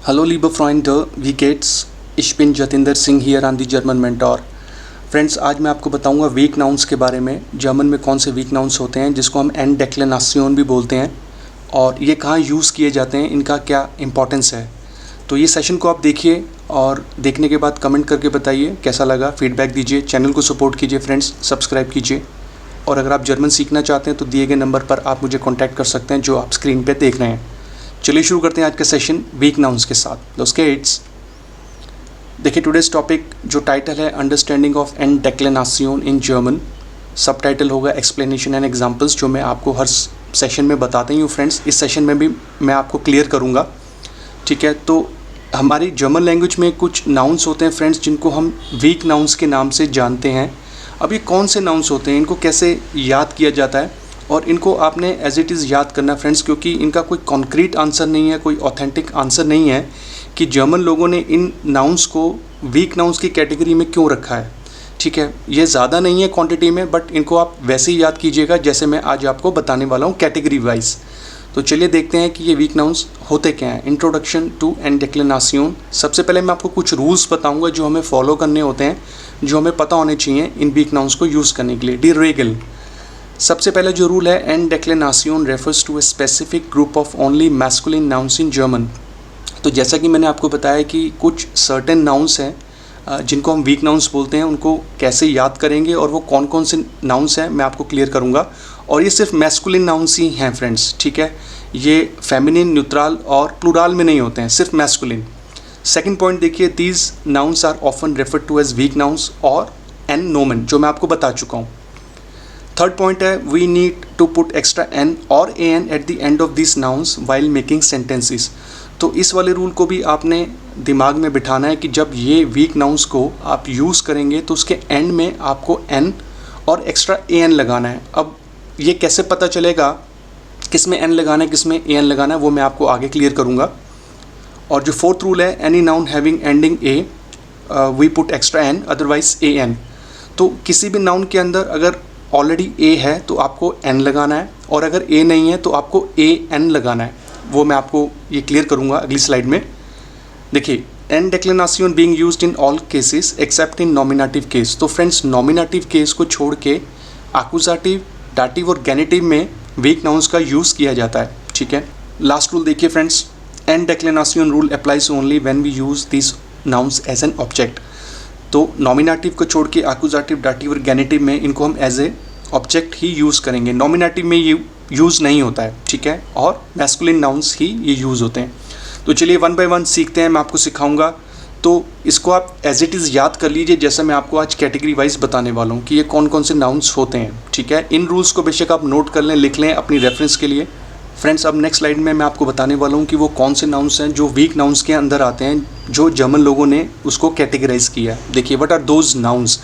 Hallo liebe Freunde, wie geht's? Ich bin Jatinder Singh here on the German mentor. Friends, आज मैं आपको बताऊंगा week nouns के बारे में। जर्मन में कौन से वीक नाउन्स होते हैं जिसको हम एन डेक्लेनासियोन भी बोलते हैं, और ये कहाँ यूज़ किए जाते हैं, इनका क्या इंपॉर्टेंस है। तो ये सेशन को आप देखिए और देखने के बाद कमेंट करके बताइए कैसा लगा, फीडबैक दीजिए, चैनल को सपोर्ट कीजिए फ्रेंड्स, सब्सक्राइब कीजिए। और अगर आप जर्मन सीखना चाहते हैं तो दिए गए नंबर पर आप मुझे कॉन्टैक्ट कर सकते हैं जो आप स्क्रीन पर देख रहे हैं। चलिए शुरू करते हैं आज का सेशन वीक नाउन्स के साथ। दोस्त किड्स, देखिए टुडेस टॉपिक जो टाइटल है अंडरस्टैंडिंग ऑफ एन डेक्लेनासियोन इन जर्मन, सब टाइटल होगा एक्सप्लेनेशन एंड एग्जांपल्स, जो मैं आपको हर सेशन में बताते ही हूँ फ्रेंड्स। इस सेशन में भी मैं आपको क्लियर करूँगा, ठीक है। तो हमारी जर्मन लैंग्वेज में कुछ नाउन्स होते हैं फ्रेंड्स जिनको हम वीक नाउन्स के नाम से जानते हैं। अब ये कौन से नाउन्स होते हैं, इनको कैसे याद किया जाता है, और इनको आपने एज इट इज़ याद करना फ्रेंड्स, क्योंकि इनका कोई कॉन्क्रीट आंसर नहीं है, कोई ऑथेंटिक आंसर नहीं है कि जर्मन लोगों ने इन नाउन्स को वीक नाउन्स की कैटेगरी में क्यों रखा है, ठीक है। ये ज़्यादा नहीं है क्वांटिटी में, बट इनको आप वैसे ही याद कीजिएगा जैसे मैं आज आपको बताने वाला हूँ कैटेगरी वाइज। तो चलिए देखते हैं कि ये वीक नाउन्स होते क्या हैं। इंट्रोडक्शन टू एन डेक्लेनासियोन। सबसे पहले मैं आपको कुछ रूल्स बताऊँगा जो हमें फॉलो करने होते हैं, जो हमें पता होने चाहिए इन वीक नाउन्स को यूज़ करने के लिए। डी रेगल, सबसे पहला जो रूल है, एन डेक्लेनासियोन refers to a specific group of only masculine nouns in German. तो जैसा कि मैंने आपको बताया कि कुछ सर्टेन नाउन्स हैं जिनको हम वीक नाउन्स बोलते हैं, उनको कैसे याद करेंगे और वो कौन कौन से नाउन्स हैं मैं आपको क्लियर करूंगा। और ये सिर्फ मैस्कुलिन नाउन्स ही हैं फ्रेंड्स, ठीक है। ये फेमिनिन, न्यूट्रल और प्लूरल में नहीं होते हैं, सिर्फ मैस्कुलिन। सेकेंड पॉइंट देखिए, these nouns are often referred to as weak nouns और एन नोमेन, जो मैं आपको बता चुका हूँ। थर्ड पॉइंट है, we need to put extra n और e n at the end of this nouns while making sentences. तो इस वाले रूल को भी आपने दिमाग में बिठाना है कि जब ये वीक नाउन्स को आप यूज़ करेंगे तो उसके एंड में आपको एन और एक्स्ट्रा ए एन लगाना है। अब ये कैसे पता चलेगा किस में एन लगाना है, किस में ए एन लगाना है, वो मैं आपको आगे क्लियर करूँगा। और जो फोर्थ रूल है, any noun having ending E we put extra N, otherwise E N. तो किसी भी नाउन के अंदर अगर ऑलरेडी ए है तो आपको एन लगाना है, और अगर ए नहीं है तो आपको ए एन लगाना है। वो मैं आपको ये क्लियर करूँगा अगली स्लाइड में। देखिए, एन डेक्लेनासियोन being used in all cases except in nominative case. तो फ्रेंड्स, नॉमिनेटिव केस को छोड़ के एक्यूजेटिव, डाटिव और गेनेटिव में वीक नाउन्स का यूज़ किया जाता है, ठीक है। लास्ट रूल देखिए फ्रेंड्स, एन डेक्लेनासियोन rule applies only when we use this nouns as an object. तो नॉमिनेटिव को छोड़ के एक्यूजेटिव, डाटिव और गेनेटिव में इनको हम एज ए ऑब्जेक्ट ही यूज़ करेंगे। नॉमिनेटिव में ये यूज़ नहीं होता है, ठीक है, और मैस्कुलिन नाउन्स ही ये यूज़ होते हैं। तो चलिए वन बाय वन सीखते हैं, मैं आपको सिखाऊंगा। तो इसको आप एज इट इज़ याद कर लीजिए, जैसे मैं आपको आज कैटेगरी वाइज बताने वाला हूँ कि ये कौन कौन से नाउन्स होते हैं, ठीक है। इन रूल्स को बेशक आप नोट कर लें, लिख लें अपनी रेफरेंस के लिए। फ्रेंड्स, अब नेक्स्ट स्लाइड में मैं आपको बताने वाला हूँ कि वो कौन से नाउन्स हैं जो वीक नाउन्स के अंदर आते हैं, जो जर्मन लोगों ने उसको कैटेगराइज किया है। देखिए, व्हाट आर दोज नाउन्स।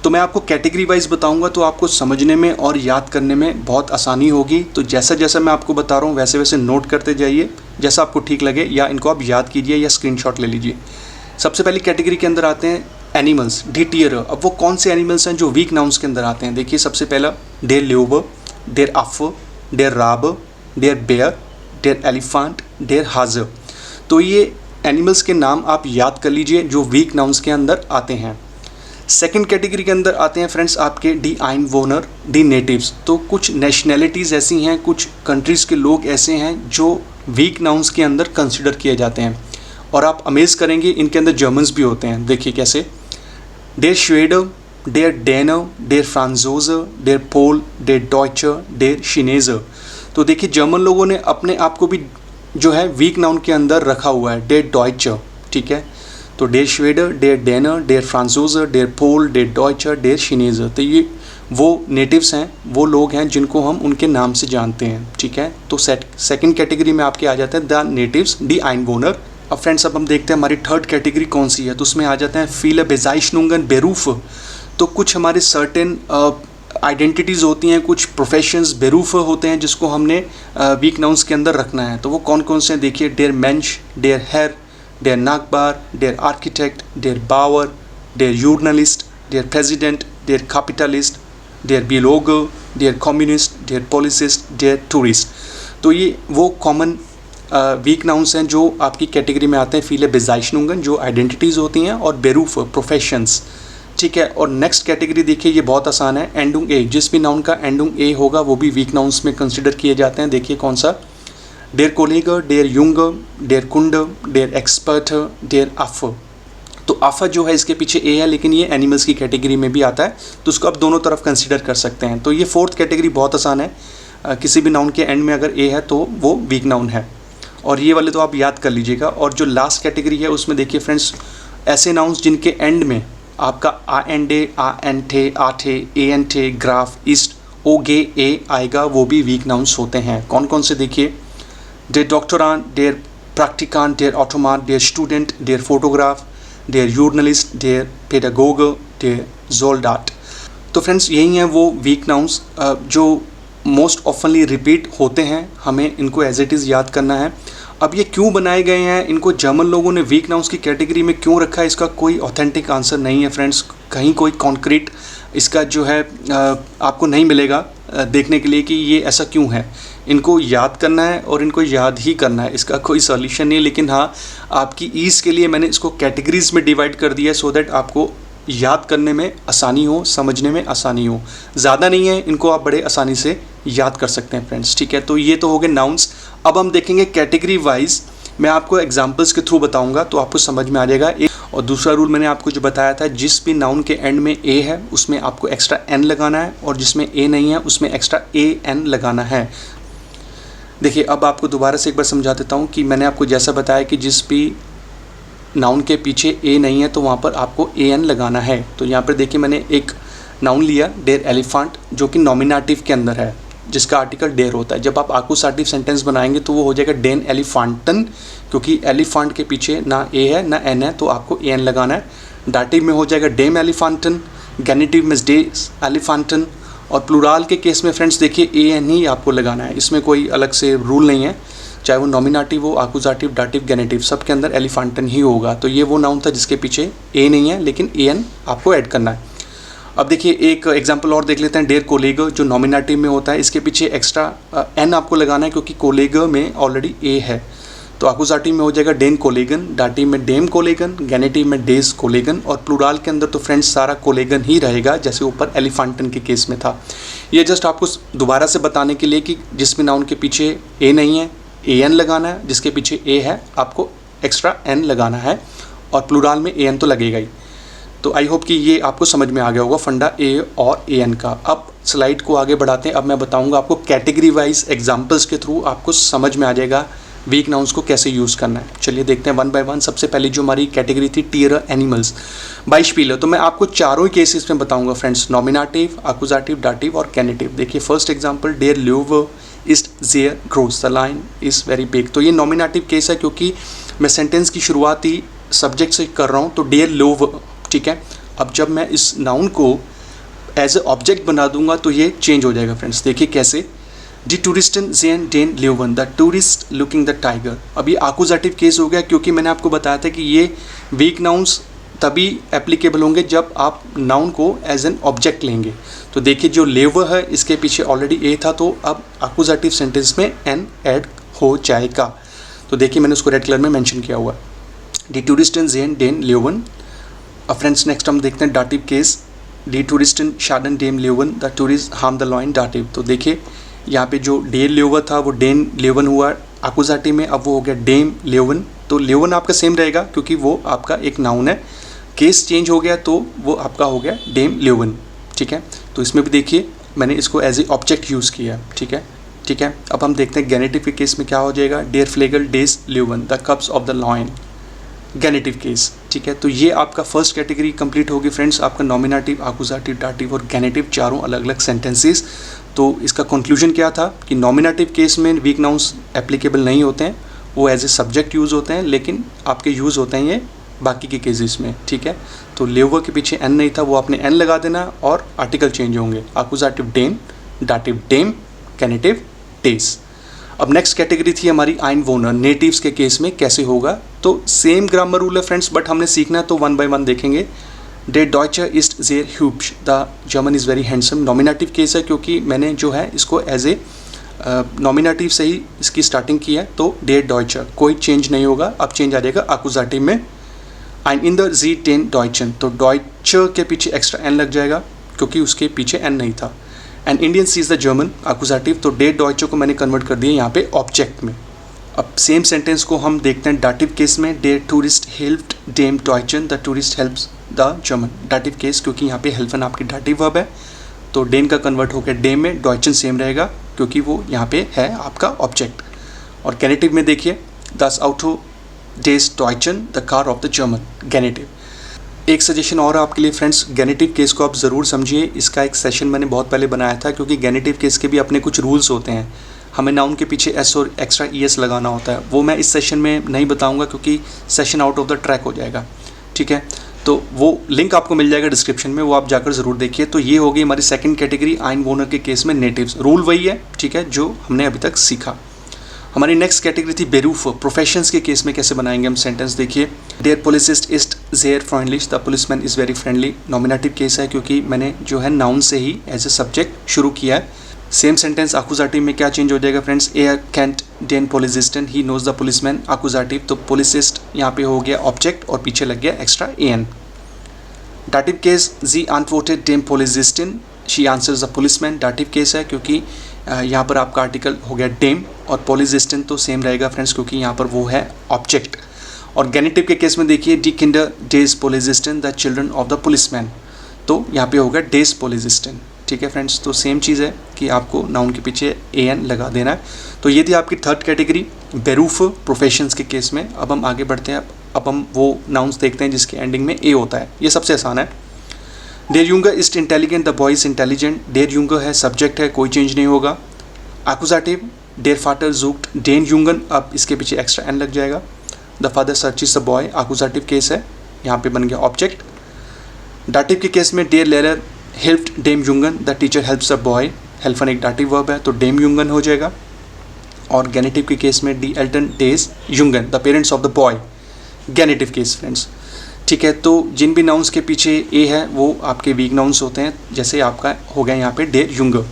तो मैं आपको कैटेगरी वाइज बताऊंगा तो आपको समझने में और याद करने में बहुत आसानी होगी। तो जैसा जैसा मैं आपको बता रहा हूँ वैसे वैसे नोट करते जाइए, जैसा आपको ठीक लगे, या इनको आप याद कीजिए या स्क्रीनशॉट ले लीजिए। सबसे पहली कैटेगरी के अंदर आते हैं एनिमल्स, डी टियर। अब वो कौन से एनिमल्स हैं जो वीक नाउन्स के अंदर आते हैं। देखिए, सबसे पहला डेर ल्यूब, डेर अफ, डेर राब, डेर बेयर, डेर एलिफेंट, डेर हाजर। तो ये एनिमल्स के नाम आप याद कर लीजिए जो वीक नाउन्स के अंदर आते हैं। सेकंड कैटेगरी के अंदर आते हैं फ्रेंड्स आपके डी आइनवोनर, डी नेटिव्स। तो कुछ नेशनैलिटीज़ ऐसी हैं, कुछ कंट्रीज़ के लोग ऐसे हैं जो वीक नाउन्स के अंदर कंसिडर किए जाते हैं, और आप अमेज़ करेंगे इनके अंदर जर्मन्स भी होते हैं। देखिए कैसे, डेर श्वेडर, डेर डेनर, डेर फ्रांजोजर, डेर पोल, डेर डॉयचर, डेर शिनेजर। तो देखिए, जर्मन लोगों ने अपने आप को भी जो है वीक नाउन के अंदर रखा हुआ है, डेर डॉयचर, ठीक है। तो डेर श्वेडर, डेर डेनर, डेर फ्रांजोजर, डेर पोल, डेर डॉयचर, डेर शिनेजर। तो ये वो नेटिव्स हैं, वो लोग हैं जिनको हम उनके नाम से जानते हैं, ठीक है। तो सेकंड कैटेगरी में आपके आ जाते हैं द नेटिव्स, डी आइनवोनर। अब फ्रेंड्स, अब हम देखते हैं हमारी थर्ड कैटेगरी कौन सी है। तो उसमें आ जाते हैं फीले बेजाइशनुंगन बेरूफ। तो कुछ हमारे सर्टेन आइडेंटिटीज़ होती हैं, कुछ प्रोफेशंस बेरूफ होते हैं जिसको हमने वीक नाउन्स के अंदर रखना है। तो वो कौन कौन से हैं देखिए, डेर मेंश, डेर हेर, डेर नागबार, डेर आर्किटेक्ट, डेर बावर, डेर जर्नलिस्ट, डेर प्रेसिडेंट, डेर कैपिटलिस्ट, डेर बियोलॉगर, डेर कम्युनिस्ट, डेर पॉलिसिस्ट, डेर टूरिस्ट। तो ये वो कॉमन वीक नाउन्स हैं जो आपकी कैटेगरी में आते हैं। फीले बेजाइशनुंगन जो आइडेंटिटीज़ होती हैं, और बेरूफ प्रोफेशंस, ठीक है। और नेक्स्ट कैटेगरी देखिए, ये बहुत आसान है, एंडुंग ए। जिस भी नाउन का एंडुंग ए होगा वो भी वीक नाउन्स में कंसिडर किए जाते हैं। देखिए कौन सा, डेर कोलेगर, डेर युंग, डेर कुंड, डेर एक्सपर्ट, डेर अफ। तो अफ जो है इसके पीछे ए है, लेकिन ये एनिमल्स की कैटेगरी में भी आता है, तो उसको आप दोनों तरफ कंसिडर कर सकते हैं। तो ये फोर्थ कैटेगरी बहुत आसान है, किसी भी नाउन के एंड में अगर ए है तो वो वीक नाउन है, और ये वाले तो आप याद कर लीजिएगा। और जो लास्ट कैटेगरी है उसमें देखिए फ्रेंड्स, ऐसे नाउन्स जिनके एंड में आपका आ एन डे, आ एन थे, आ थे, ए एन थे, ग्राफ, ईस्ट, ओ गे ए आएगा, वो भी वीक नाउन्स होते हैं। कौन कौन से देखिए, डेर डॉक्टरान, डेर प्रैक्टिकान, डेर ऑटोमान, डेर स्टूडेंट, डेर फोटोग्राफ, डेर जर्नलिस्ट, डेर पेडागोग, डेर जोल्डाट। तो फ्रेंड्स यही हैं वो वीक नाउन्स जो मोस्ट ऑफनली रिपीट होते हैं, हमें इनको एज इट इज़ याद करना है। अब ये क्यों बनाए गए हैं, इनको जर्मन लोगों ने वीक नाउन्स की कैटेगरी में क्यों रखा है, इसका कोई ऑथेंटिक आंसर नहीं है फ्रेंड्स। कहीं कोई कॉन्क्रीट इसका जो है आपको नहीं मिलेगा देखने के लिए कि ये ऐसा क्यों है। इनको याद करना है और इनको याद ही करना है, इसका कोई सॉल्यूशन नहीं है। लेकिन हाँ, आपकी ईज़ के लिए मैंने इसको कैटेगरीज में डिवाइड कर दिया है, सो दैट आपको याद करने में आसानी हो, समझने में आसानी हो। ज़्यादा नहीं है, इनको आप बड़े आसानी से याद कर सकते हैं फ्रेंड्स, ठीक है। तो ये तो हो गए नाउन्स। अब हम देखेंगे कैटेगरी वाइज, मैं आपको एग्जांपल्स के थ्रू बताऊंगा तो आपको समझ में आ जाएगा। और दूसरा रूल मैंने आपको जो बताया था, जिस भी नाउन के एंड में ए है उसमें आपको एक्स्ट्रा एन लगाना है, और जिसमें ए नहीं है उसमें एक्स्ट्रा ए एन लगाना है। देखिए अब आपको दोबारा से एक बार समझा देता हूँ कि मैंने आपको जैसा बताया कि जिस भी नाउन के पीछे ए नहीं है तो वहाँ पर आपको ए एन लगाना है। तो यहाँ पर देखिए मैंने एक नाउन लिया, डेर एलिफेंट, जो कि नॉमिनेटिव के अंदर है, जिसका आर्टिकल डेर होता है। जब आप आकुसाटिव सेंटेंस बनाएंगे तो वो हो जाएगा डेन एलिफेंटन, क्योंकि एलिफेंट के पीछे ना ए है ना एन है, तो आपको ए एन लगाना है। डाटिव में हो जाएगा डेम एलिफेंटन, गैनिटिव में डेस एलिफेंटन, और प्लूराल के केस में फ्रेंड्स देखिए ए एन ही आपको लगाना है, इसमें कोई अलग से रूल नहीं है। चाहे वो नॉमिनेटिव हो, आकुसाटिव, डाटिव, गैनिटिव, सब के अंदर एलिफेंटन ही होगा। तो ये वो नाउन था जिसके पीछे ए नहीं है, लेकिन ए एन आपको ऐड करना है। अब देखिए एक एग्जांपल और देख लेते हैं, डेर कोलेगर जो नॉमिनेटिव में होता है, इसके पीछे एक्स्ट्रा एन आपको लगाना है, क्योंकि कोलेगर में ऑलरेडी ए है। तो आकुसाटिव में हो जाएगा डेन कोलेगन, डाटिव में डेम कोलेगन, गैनेटिव में डेज कोलेगन, और प्लूराल के अंदर तो फ्रेंड्स सारा कोलेगन ही रहेगा, जैसे ऊपर एलिफेंटन के केस में था। ये जस्ट आपको दोबारा से बताने के लिए कि जिसमें नाउन के पीछे ए नहीं है ए एन लगाना है, जिसके पीछे ए है आपको एक्स्ट्रा एन लगाना है, और प्लूराल में ए एन तो लगेगा ही। तो आई होप कि ये आपको समझ में आ गया होगा फंडा ए और ए एन का। अब स्लाइड को आगे बढ़ाते हैं। अब मैं बताऊंगा आपको कैटेगरी वाइज एग्जांपल्स के थ्रू आपको समझ में आ जाएगा वीक नाउन्स को कैसे यूज़ करना है। चलिए देखते हैं वन बाय वन। सबसे पहले जो हमारी कैटेगरी थी टियर एनिमल्स बाय स्पीलर, तो मैं आपको चारों ही केसेस में बताऊंगा फ्रेंड्स, नॉमिनेटिव, आकुसाटिव, डाटिव और कैनेटिव। देखिए फर्स्ट एग्जांपल, डेयर ल्यूवर इस्ट जेयर ग्रोस the lion is very big. तो ये नॉमिनेटिव केस है, क्योंकि मैं सेंटेंस की शुरुआत ही सब्जेक्ट से कर रहा हूँ, तो डेयर ल्यूवर, ठीक है। अब जब मैं इस नाउन को एज ए ऑब्जेक्ट बना दूंगा तो ये चेंज हो जाएगा फ्रेंड्स। देखिए कैसे, डी टूरिस्टन जेन डेन ल्यूवन, the tourist looking the tiger. अब ये आकुजाटिव केस हो गया, क्योंकि मैंने आपको बताया था कि ये वीक नाउन्स तभी एप्लीकेबल होंगे जब आप नाउन को एज एन ऑब्जेक्ट लेंगे। तो देखिए जो लेवर है इसके पीछे ऑलरेडी ए था, तो अब आकुजाटिव सेंटेंस में एन ऐड हो जाएगा। तो देखिए मैंने उसको रेड कलर में मेंशन किया हुआ, डी टूरिस्टन जेन डेन ल्यूवन। अब फ्रेंड्स नेक्स्ट हम देखते हैं डाटिव केस, डी टूरिस्टन शाडन डेम ल्यूवन, the tourist harm the lion, डाटिव। तो देखिए यहाँ पे जो डे ल्यूवर था वो डेन ल्यूवन हुआ आकुजाटिव में, अब वो हो गया डेम ल्यूवन। तो ल्यूवन आपका सेम रहेगा क्योंकि वो आपका एक नाउन है, केस चेंज हो गया तो वो आपका हो गया डेम ल्यूवन, ठीक है। तो इसमें भी देखिए मैंने इसको एज ए ऑब्जेक्ट यूज़ किया, ठीक है, ठीक है। अब हम देखते हैं गैनेटिव के केस में क्या हो जाएगा, डेयर फ्लेगल डेज ल्यूवन, the cups of the lion, गैनेटिव केस, ठीक है। तो ये आपका फर्स्ट कैटेगरी कंप्लीट होगी फ्रेंड्स, आपका नॉमिनेटिव, आकुजाटिव, डाटिव और गैनेटिव चारों अलग अलग सेंटेंसेस। तो इसका कंक्लूजन क्या था कि नॉमिनेटिव केस में वीक नाउन्स एप्लीकेबल नहीं होते हैं, वो एज ए सब्जेक्ट यूज़ होते हैं, लेकिन आपके यूज़ होते हैं ये बाकी के केसेस में, ठीक है। तो लेवर के पीछे एन नहीं था, वो आपने एन लगा देना और आर्टिकल चेंज होंगे, आकुजाटिव डेन, डाटिव डेम, गैनेटिव डेज। अब नेक्स्ट कैटेगरी थी हमारी आइनवोनर, नेटिव्स के केस में कैसे होगा। तो सेम ग्रामर रूल है फ्रेंड्स, बट हमने सीखना है तो वन बाय वन देखेंगे। डे डॉइचर इस्ट जेर ह्यूब्स, the German is very handsome, nominative case है क्योंकि मैंने जो है इसको एज ए नॉमिनेटिव से ही इसकी स्टार्टिंग की है, तो डेर डॉइचर, कोई चेंज नहीं होगा, अब चेंज आ जाएगा आकुजाटिव में। एंड इन द जी टेन डॉइचन, तो डॉइचर के पीछे एक्स्ट्रा एन लग जाएगा क्योंकि उसके पीछे एन नहीं था। And Indian sees the German आकुजाटिव, तो डेर डॉइचर को मैंने कन्वर्ट कर दिया यहाँ पे ऑब्जेक्ट में। अब सेम सेंटेंस को हम देखते हैं डाटिव केस में। डेर टूरिस्ट हेल्प्ड डेम डॉइचन, the tourist helps the German. डाटिव केस क्योंकि यहाँ पे हेल्पन आपकी डाटिव वर्ब है, तो डेन का कन्वर्ट होकर डेम में, डॉइचन सेम रहेगा क्योंकि वो यहाँ पे है आपका ऑब्जेक्ट। और गेनेटिव में देखिए, दस आउटो डेज डॉइचन the car of the German, गेनेटिव। एक सजेशन और आपके लिए फ्रेंड्स, गेनेटिव केस को आप ज़रूर समझिए। इसका एक सेशन मैंने बहुत पहले बनाया था, क्योंकि गेनेटिव केस के भी अपने कुछ रूल्स होते हैं। हमें नाउन के पीछे एस और एक्स्ट्रा ईएस लगाना होता है, वो मैं इस सेशन में नहीं बताऊंगा क्योंकि session out of the track हो जाएगा, ठीक है। तो वो लिंक आपको मिल जाएगा डिस्क्रिप्शन में, वो आप जाकर ज़रूर देखिए। तो ये हो गई हमारी सेकंड कैटेगरी आइनवोनर के केस में नेटिव्स। रूल वही है, ठीक है, जो हमने अभी तक सीखा। हमारी नेक्स्ट कैटेगरी थी बेरूफ, प्रोफेशंस के केस में कैसे बनाएंगे हम सेंटेंस, देखिए। देयर पुलिसिस्ट इज जेयर फ्रेंडलिश, the policeman is very friendly. Nominative case है क्योंकि मैंने जो है नाउन से ही एज ए सब्जेक्ट शुरू किया है। सेम सेंटेंस आकुजाटिव में क्या चेंज हो जाएगा फ्रेंड्स, एयर कैंट डेन पुलिसिस्टन, ही नोज द पुलिसमैन। आकुजाटिव तो पुलिसिस्ट यहाँ पे हो गया ऑब्जेक्ट और पीछे लग गया एक्स्ट्रा एन। डाटिव केस, जी antwortet dem Polizistin, she answers the policeman. Dative case है क्योंकि यहाँ पर आपका आर्टिकल हो गया डेम, और पोलिजिस्टिन तो सेम रहेगा फ्रेंड्स क्योंकि यहाँ पर वो है ऑब्जेक्ट। और गेनेटिव के केस में देखिए, डी किंडर डेज पोलिजिस्टिन the children of the policeman, तो यहाँ पे होगा डेज पोलिजिस्टिन, ठीक है फ्रेंड्स। तो सेम चीज़ है कि आपको नाउन के पीछे ए एन लगा देना है। तो ये थी आपकी थर्ड कैटेगरी बेरूफ प्रोफेशंस के केस में। अब हम आगे बढ़ते हैं, अब हम वो नाउन्स देखते हैं जिसके एंडिंग में ए होता है। ये सबसे आसान है। डेर यूंगर इज इंटेलिजेंट, द बॉय इज इंटेलिजेंट। डेर यूंगर है, सब्जेक्ट है, कोई चेंज नहीं होगा। आकुजाटिव, डेर फादर जूक्ट डेन यूंगन, अब इसके पीछे एक्स्ट्रा एन लग जाएगा। The father searches the boy, आकुजाटिव केस है, यहाँ पे बन गया ऑब्जेक्ट। डाटिव के केस में डेर लेरर हेल्प्ड डेम यूंगन, the teacher helps the boy, हेल्पन एक डाटिव वर्ब है तो डेम यूंगन हो जाएगा। और गेनेटिव के केस में डी एल्टन डेज यूंगन, the parents of the boy, गेनेटिव केस फ्रेंड्स, ठीक है। तो जिन भी नाउन्स के पीछे ए है वो आपके वीक नाउन्स होते हैं, जैसे आपका हो गया यहाँ पे डेर यूंगर।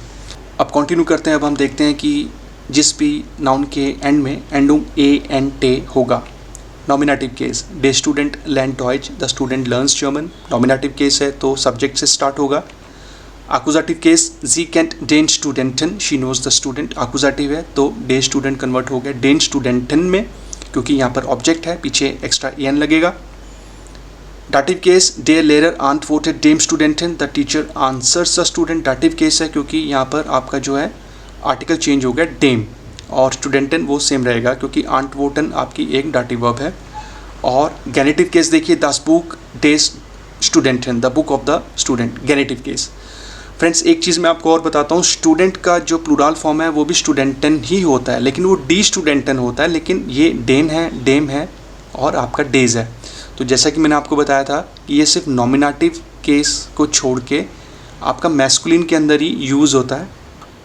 अब कंटिन्यू करते हैं। अब हम देखते हैं कि जिस भी नाउन के एंड में एंडुम ए एन टे होगा। नॉमिनेटिव केस, डे स्टूडेंट लर्न डॉइच, द स्टूडेंट लर्न्स जर्मन। नॉमिनेटिव केस है तो सब्जेक्ट से स्टार्ट होगा। आकुजाटिव केस, जी कैंट डेन स्टूडेंटन, शी नोज द स्टूडेंट। आकुजाटिव है तो डे स्टूडेंट कन्वर्ट हो गया डेन स्टूडेंटन में, क्योंकि यहाँ पर ऑब्जेक्ट है, पीछे एक्स्ट्रा एन लगेगा। डाटिव केस, डेयर लेरर antwortet डेम स्टूडेंटन, the teacher answers the student. डाटिव केस है क्योंकि यहाँ पर आपका जो है आर्टिकल चेंज हो गया डेम, और स्टूडेंटन वो सेम रहेगा क्योंकि antworten आपकी एक डाटिव वर्ब है। और गेनेटिव केस देखिए, दस बुक डेज स्टूडेंटन, the book of the student, गेनेटिव केस। फ्रेंड्स एक चीज़ मैं आपको और बताता हूँ, स्टूडेंट का जो प्लूरल फॉर्म है वो भी स्टूडेंटन ही होता है, लेकिन वो डी स्टूडेंटन होता है, लेकिन ये डेन है, डेम है और आपका डेज है। तो जैसा कि मैंने आपको बताया था कि ये सिर्फ नॉमिनेटिव केस को छोड़ के आपका मैस्कुलिन के अंदर ही यूज़ होता है।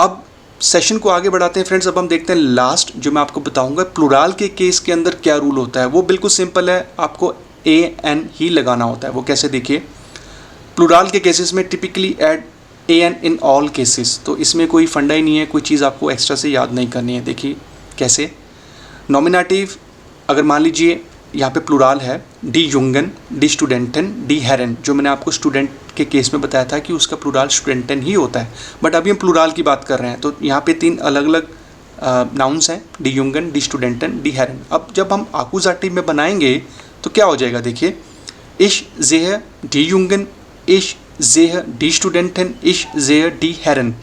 अब सेशन को आगे बढ़ाते हैं फ्रेंड्स। अब हम देखते हैं लास्ट जो मैं आपको बताऊंगा प्लूरल के केस के अंदर क्या रूल होता है। वो बिल्कुल सिंपल है, आपको ए एन ही लगाना होता है। वो कैसे, देखिए, प्लूरल के केसेस में typically add E N in all cases, तो इसमें कोई फंडा ही नहीं है, कोई चीज़ आपको एक्स्ट्रा से याद नहीं करनी है। देखिए कैसे, नॉमिनेटिव अगर मान लीजिए यहाँ पे प्लूरल है, डी यूंगन, डी स्टूडेंटन, डी हेरन, जो मैंने आपको स्टूडेंट के केस में बताया था कि उसका प्लूरल स्टूडेंटन ही होता है, बट अभी हम प्लूरल की बात कर रहे हैं। तो यहाँ पे तीन अलग अलग नाउन्स हैं, डी यूंगन, डी स्टूडेंटन, डी हेरन। अब जब हम आकुजाटिव में बनाएंगे तो क्या हो जाएगा, देखिए, इश जेह डी यूंगन, इश जेह डी स्टूडेंटन, इश जेह डी हेरन,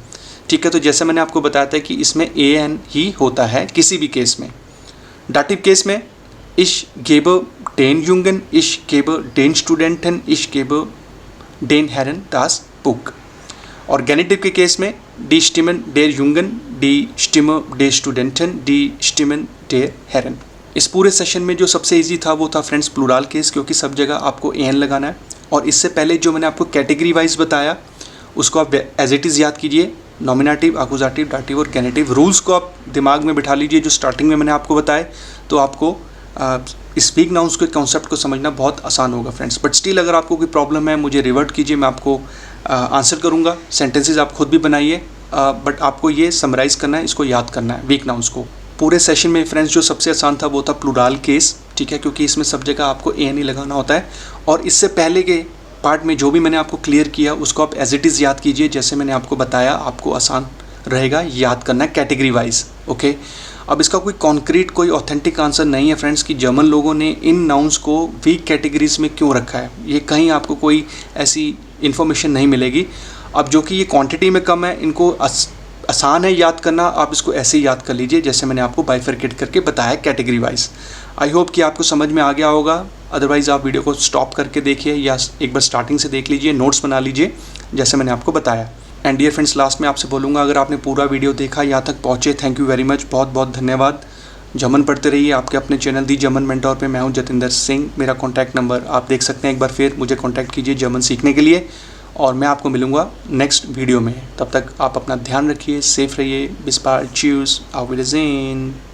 ठीक है। तो जैसे मैंने आपको बताया था कि इसमें ए एन ही होता है किसी भी केस में। डाटिव केस में Ich gebe den Jungen, ich gebe den Studenten, ich gebe den Herren das Buch। और गेनेटिव के केस में die Stimmen der Jungen, die Stimme der Studenten, die Stimmen der Herren। इस पूरे सेशन में जो सबसे इजी था वो था फ्रेंड्स प्लूरल केस, क्योंकि सब जगह आपको एन लगाना है। और इससे पहले जो मैंने आपको कैटेगरी वाइज बताया उसको आप एज इट इज़ याद कीजिए, नॉमिनेटिव, आकुजाटिव, डाटिव और गेनेटिव। रूल्स को आप दिमाग में बिठा लीजिए जो स्टार्टिंग में मैंने आपको बताए, तो आपको इस वीक नाउन्स के कॉन्सेप्ट को समझना बहुत आसान होगा फ्रेंड्स। बट स्टिल अगर आपको कोई प्रॉब्लम है मुझे रिवर्ट कीजिए, मैं आपको आंसर करूँगा। सेंटेंसेस आप खुद भी बनाइए बट आपको ये समराइज़ करना है, इसको याद करना है वीक नाउन्स को। पूरे सेशन में फ्रेंड्स जो सबसे आसान था वो था प्लूरल केस, ठीक है, क्योंकि इसमें सब जगह आपको ए एन ई लगाना होता है। और इससे पहले के पार्ट में जो भी मैंने आपको क्लियर किया उसको आप एज इट इज़ याद कीजिए, जैसे मैंने आपको बताया, आपको आसान रहेगा याद करना है कैटेगरी वाइज। ओके, अब इसका कोई कॉन्क्रीट कोई ऑथेंटिक आंसर नहीं है फ्रेंड्स कि जर्मन लोगों ने इन नाउन्स को वीक कैटेगरीज में क्यों रखा है। ये कहीं आपको कोई ऐसी इन्फॉर्मेशन नहीं मिलेगी। अब जो कि ये क्वांटिटी में कम है, इनको आसान है याद करना, आप इसको ऐसे ही याद कर लीजिए जैसे मैंने आपको बाइफरकेट करके बताया कैटेगरी वाइज। आई होप कि आपको समझ में आ गया होगा। अदरवाइज़ आप वीडियो को स्टॉप करके देखिए या एक बार स्टार्टिंग से देख लीजिए, नोट्स बना लीजिए जैसे मैंने आपको बताया। एंड डियर फ्रेंड्स, लास्ट में आपसे बोलूँगा, अगर आपने पूरा वीडियो देखा, यहाँ तक पहुँचे, थैंक यू वेरी मच, बहुत बहुत धन्यवाद। जर्मन पढ़ते रहिए आपके अपने चैनल दी जर्मन मेंटोर पे। मैं हूँ जतिंदर सिंह, मेरा कॉन्टैक्ट नंबर आप देख सकते हैं। एक बार फिर मुझे कॉन्टैक्ट कीजिए जर्मन सीखने के लिए, और मैं आपको मिलूँगा नेक्स्ट वीडियो में। तब तक आप अपना ध्यान रखिए, सेफ रहिए। बिस बार, च्यूज, auf Wiedersehen।